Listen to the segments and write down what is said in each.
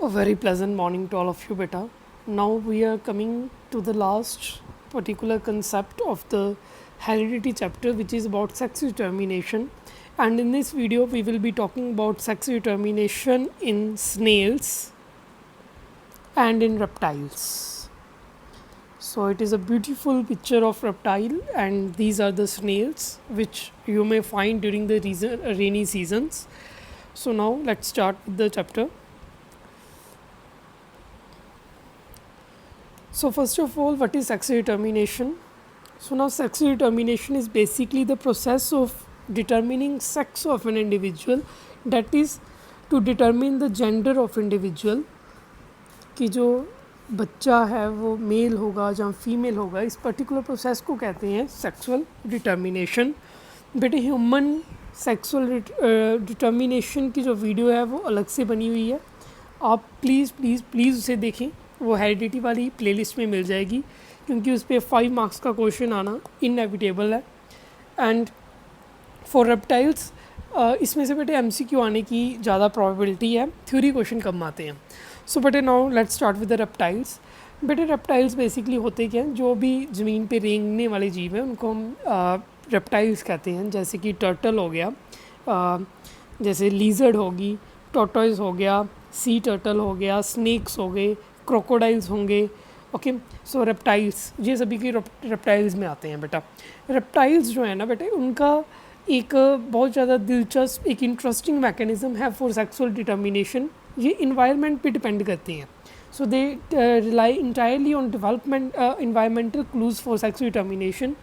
A very pleasant morning to all of you, beta. Now we are coming to the last particular concept of the heredity chapter, which is about sex determination. And in this video, we will be talking about sex determination in snails and in reptiles. So it is a beautiful picture of reptile, and these are the snails which you may find during the rainy seasons. So now let's start with the chapter. So first of all, what is sex determination? So now sex determination is basically the process of determining sex of an individual, that is to determine the gender of individual, कि जो बच्चा है वो mail होगा या female होगा, इस particular process को कहते हैं सेक्सुअल डिटर्मिनेशन. बेटे ह्यूमन सेक्सुअल डिटर्मिनेशन की जो वीडियो है वो अलग से बनी हुई है, आप प्लीज़ उसे देखें. वो हेरिडिटी वाली प्लेलिस्ट में मिल जाएगी, क्योंकि उस पर 5 मार्क्स का क्वेश्चन आना इनएविटेबल है. एंड फॉर रेप्टाइल्स इसमें से बेटे MCQ आने की ज़्यादा प्रोबेबिलिटी है, थ्योरी क्वेश्चन कम आते हैं. सो बेटे now let's start with the reptiles. बेटे रेप्टाइल्स बेसिकली होते क्या हैं, जो भी ज़मीन पे रेंगने वाले जीव हैं उनको हम रेप्टाइल्स कहते हैं. जैसे कि टर्टल हो गया, जैसे लीजर्ड होगी, टॉर्टोइज हो गया, सी टर्टल हो गया, स्नेक्स हो गए, क्रोकोडाइल्स होंगे. ओके, सो रेप्टाइल्स ये सभी की रेप्टाइल्स में आते हैं. बेटा रेप्टाइल्स जो है ना बेटे, उनका एक बहुत ज़्यादा दिलचस्प एक इंटरेस्टिंग मैकेनिज़्म है फॉर सेक्सुअल डिटर्मिनेशन. ये इन्वायरमेंट पे डिपेंड करते हैं. So they rely entirely on development environmental clues for sexual determination.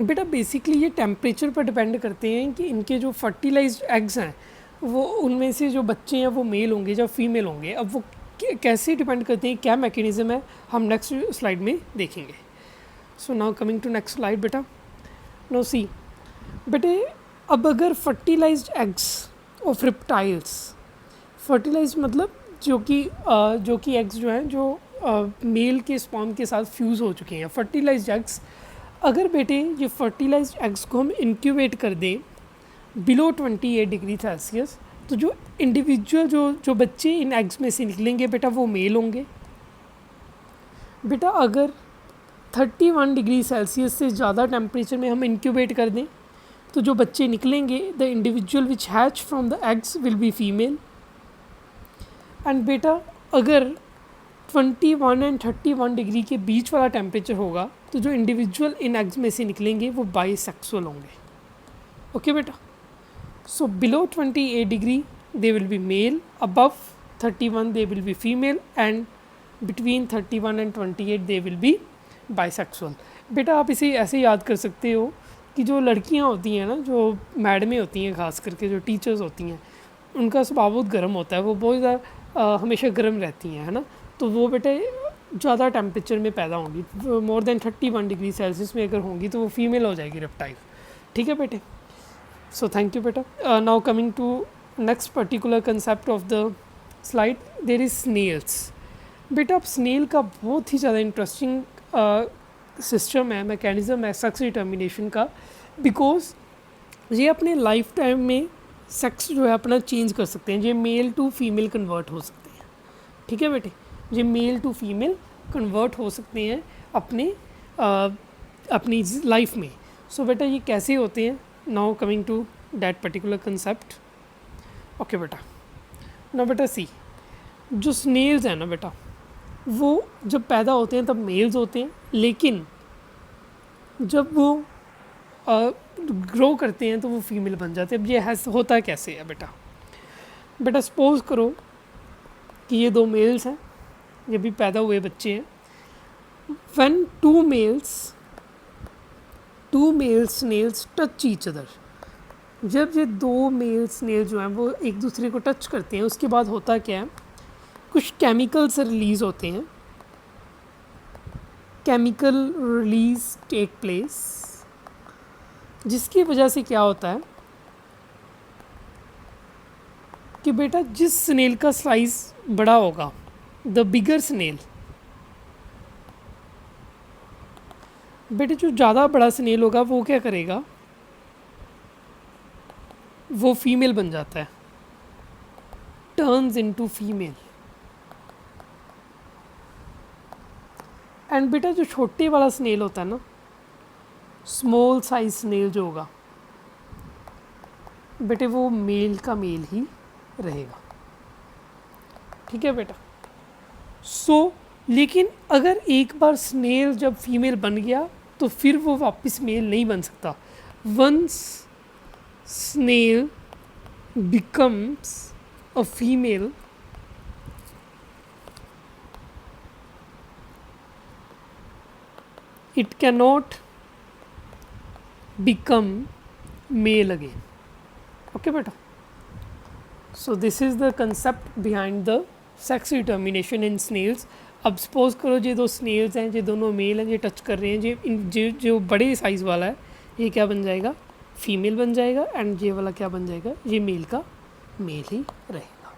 बेटा बेसिकली ये टेम्परेचर पर डिपेंड करते हैं कि इनके जो फर्टिलाइज्ड एग्स हैं वो उनमें से जो बच्चे हैं वो मेल होंगे या फीमेल होंगे. अब वो कैसे डिपेंड करते हैं, क्या मैकेनिज़्म है, हम नेक्स्ट स्लाइड में देखेंगे. So now coming to next slide बेटा. नो सी बेटे, अब अगर fertilised eggs of reptiles, fertilised मतलब जो कि एग्स जो हैं जो मेल के स्पर्म के साथ फ्यूज़ हो चुके हैं, फर्टिलाइज्ड एग्स, अगर बेटे ये फर्टिलाइज्ड एग्स को हम इंक्यूबेट कर दें बिलो 28 डिग्री सेल्सियस, तो जो इंडिविजुअल जो बच्चे इन एग्स में से निकलेंगे बेटा वो मेल होंगे. बेटा अगर 31 डिग्री सेल्सियस से ज़्यादा टेम्परेचर में हम इंक्यूबेट कर दें तो जो बच्चे निकलेंगे, the individual which hatch from the eggs will be female. And बेटा अगर 21 एंड 31 डिग्री के बीच वाला टेम्परेचर होगा तो जो इंडिविजुअल इन एग्स में से निकलेंगे वो बाइसेक्सुअल होंगे. ओके बेटा, so below 28 degree they will be male, above 31 they will be female, and between 31 and 28 they will be bisexual. बेटा आप इसे ऐसे याद कर सकते हो कि जो लड़कियां होती हैं ना, जो मैडमें होती हैं, खास करके जो टीचर्स होती हैं, उनका स्वभाव बहुत गर्म होता है, वो बहुत ज़्यादा हमेशा गर्म रहती हैं, है ना. तो वो बेटे ज़्यादा टेम्परेचर में पैदा होंगी, मोर देन 31 डिग्री सेल्सियस में अगर होंगी तो वो फीमेल हो जाएगी रेप्टाइल. ठीक है बेटे. So thank you beta. Now coming to next particular concept of the slide, there is snails. बेटा अब स्नेल का बहुत ही ज़्यादा इंटरेस्टिंग सिस्टम है, मैकेनिज़्म है सेक्स डिटर्मिनेशन का, बिकॉज ये अपने लाइफ टाइम में सेक्स जो है अपना चेंज कर सकते हैं. ये मेल टू फीमेल कन्वर्ट हो सकते हैं. ठीक है बेटे, ये मेल टू फीमेल कन्वर्ट हो सकते हैं अपनी लाइफ में. सो बेटा ये कैसे होते हैं, now coming to that particular concept. okay बेटा, now बेटा सी, जो स्नेल्स हैं ना बेटा, वो जब पैदा होते हैं तब मेल्स होते हैं, लेकिन जब वो ग्रो करते हैं तो वो फीमेल बन जाते हैं. अब ये होता कैसे है बेटा. बेटा सपोज करो कि ये 2 मेल्स हैं, ये भी पैदा हुए बच्चे हैं. when two male snails touch each other, जब ये 2 मेल स्नेल जो हैं वो एक दूसरे को टच करते हैं, उसके बाद होता क्या है, कुछ केमिकल्स रिलीज़ होते हैं. केमिकल रिलीज टेक प्लेस, जिसकी वजह से क्या होता है कि बेटा जिस स्नेल का साइज़ बड़ा होगा, द बिगर स्नेल, बेटे जो ज़्यादा बड़ा स्नेल होगा वो क्या करेगा, वो फीमेल बन जाता है, टर्न्स इनटू फीमेल. एंड बेटा जो छोटे वाला स्नेल होता है ना, स्मॉल साइज स्नेल जो होगा बेटे, वो मेल का मेल ही रहेगा, ठीक है बेटा। सो लेकिन अगर एक बार स्नेल जब फीमेल बन गया तो फिर वो वापस मेल नहीं बन सकता। Once snail becomes a female, it cannot become male again. Okay beta, so this is the concept behind the sex determination in snails. अब सपोज करो ये दो स्नेल्स हैं, ये दोनों मेल हैं, ये टच कर रहे हैं, ये जो बड़े साइज़ वाला है ये क्या बन जाएगा, फीमेल बन जाएगा, एंड ये वाला क्या बन जाएगा, ये मेल का मेल ही रहेगा।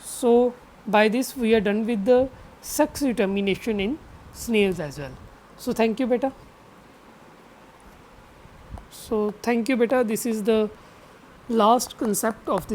So by this we are done with the sex determination in snails as well. So thank you beta. So thank you beta, this is the last concept of this